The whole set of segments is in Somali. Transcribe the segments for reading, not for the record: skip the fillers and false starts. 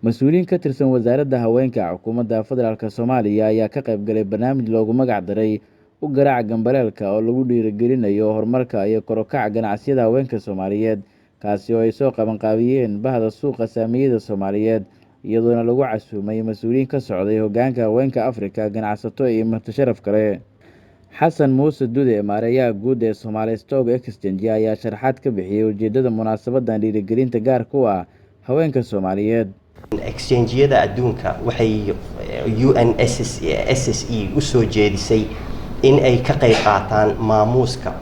Mas'uuliyiin ka tirsan wasaaradda haweenka xukuumadda federaalka Soomaaliya ayaa ka qayb galay barnaamij loogu magac daray u garaaca gambaleelka oo lagu dhiirigelinayo horumarka iyo kor u kaca ganacsiyada haweenka Soomaaliyeed kaasi oo ay soo qabanqaabiyeen bahda suuqa saamiyada Soomaaliyeed iyadoona lagu casuumay mas'uuliyiin ka socday hoggaanka haweenka Afrika ganacsato iyo mutasharraf kale. Xasan Muuse Dude maareeyaha guud ee Somali Stock Exchange ayaa sharaxaad ka bixiyay ujeedada munaasabaddan dhiirigelinta gaarka u ah haweenka Soomaaliyeed. Exchange-yada adduunka waxay UNSSE u soo jeedisay in ay ka qayb qaataan maamuuska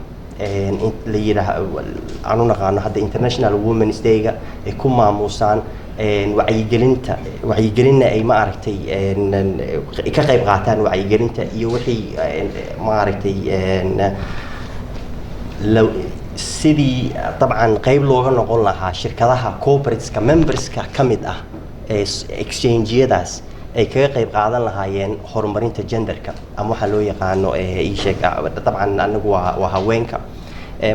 la yiraahdo aanu naqaano hadda International Women's Day-ga ay ku maamuusaan wacyigelinna ay ma aragtay ka qayb qaataan wacyigelinta iyo wixii ma aragtay sidii dabcan qayb looga noqon lahaa shirkadaha corporateska memberska ka mid ah exchange-yadaas ay kaga qayb qaadan lahaayeen horumarinta genderka ama waxa loo yaqaano dabcan anagu waa haweenka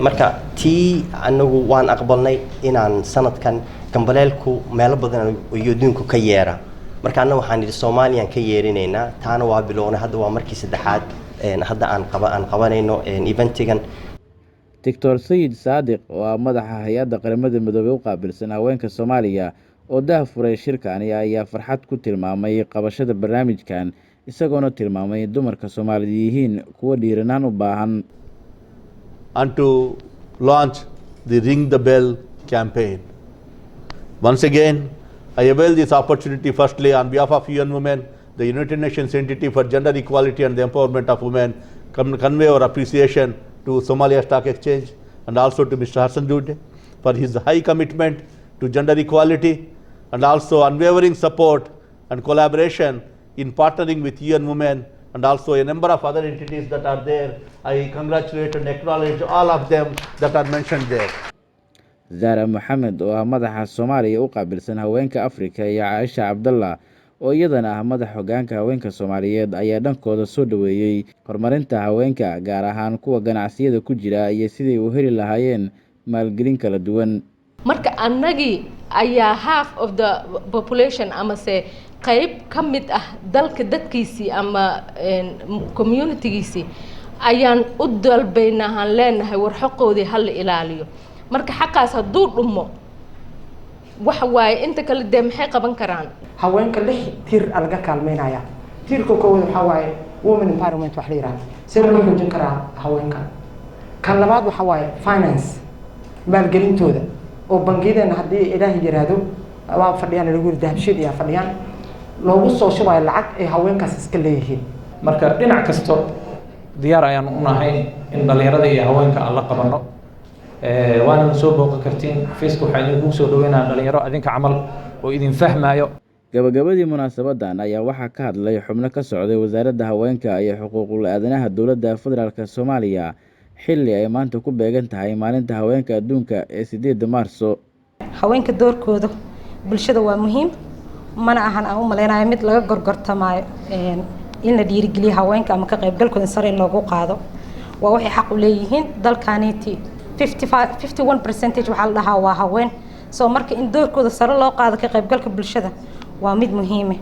marka tii anagu waan aqbalnay inaan sanadkan gambaleelku meelo badan iyo adduunka ka yeera marka anagu waxaan idhi Soomaaliyan ka yeerinaynaa taana waa bilownay hadda waa markii saddexaad hadda aan qabanayno eventigan. Dr. Sayid Saadiq oo ah madaxa hay'adda qaramada midoobay u qaabilsan haweenka Soomaaliya oo daahfuray shirkani ayaa farxad ku tilmaamay qabashada barnaamijkan isagoona tilmaamay dumarka Soomaaliyeed yihiin kuwa dhiiranaan u baahan. And to launch the Ring the Bell campaign. Once again, I avail this opportunity firstly on behalf of UN Women, the United Nations entity for gender equality and the empowerment of women, convey our appreciation to Somalia Stock Exchange and also to Mr. Hassan Dude for his high commitment to gender equality and also unwavering support and collaboration in partnering with UN Women and also a number of other entities that are there. I congratulate and acknowledge all of them that are mentioned there. Zara Mohamed oo ah madaxa Soomaaliya u qaabilsan haweenka Afrika iyo Aisha Abdallah oo iyadana ah madaxa hoggaanka haweenka Soomaaliyeed ayaa dhankooda soo dhaweeyay horumarinta haweenka gaar ahaan kuwa ganacsiyada ku jira iyo sidii u heli lahaayeen maalgelin kala duwan. Marka annagii ayaa half of the population ama se qayb ka mid ah dalka dadkiisii ama communitygiisii ayaan u dalbaynahan leenahay war xaqoodii hal la ilaaliyo marka xaqaas hadduu dhumo waxa waaye inta kale de maxay qaban karaan haweenka lix tiir laga kaalmeynaya tiirka koowaad waxa waaye women empowerment wax la yiraahdo si loo xoojin karaa haweenka kan labaad waxa waaye finance maalgelintooda oo bangiyada haddii ilaahay yiraahdo waa fadhiyaan lagu dahabshid iyo fadhiyaan loogu soo shubayo lacag ay haweenkaas iska leeyihiin marka dhinac kasto diyaar ayaan u nahay in dhalinyarada iyo haweenka aan la qabano waana soo booqan kartiin Facebook waxaan idinku soo dhaweynaa dhalinyaro adinka camal oo idin fahmayo. Gabagabadii munaasabaddan ayaa waxaa ka hadlay xubno ka socday wasaaradda haweenka iyo xuquuqul aadanaha dowladda federaalka Soomaaliya xilli ay maanta ku beegan tahay maalinta haweenka adduunka ee 8 Maarso. Haweenka doorkooda bulshada waa muhiim mana ahan aan u maleynayo mid laga gorgortamayo in la dhiirigeliyo haweenka ama ka qaybgalkooda sare loogu qaado waa waxay xaq u leeyihiin dalkaaniiti 51% waxa la dhahaa waa haween soo marka in doorkooda sare loo qaado ka qaybgalka bulshada waa mid muhiim ah.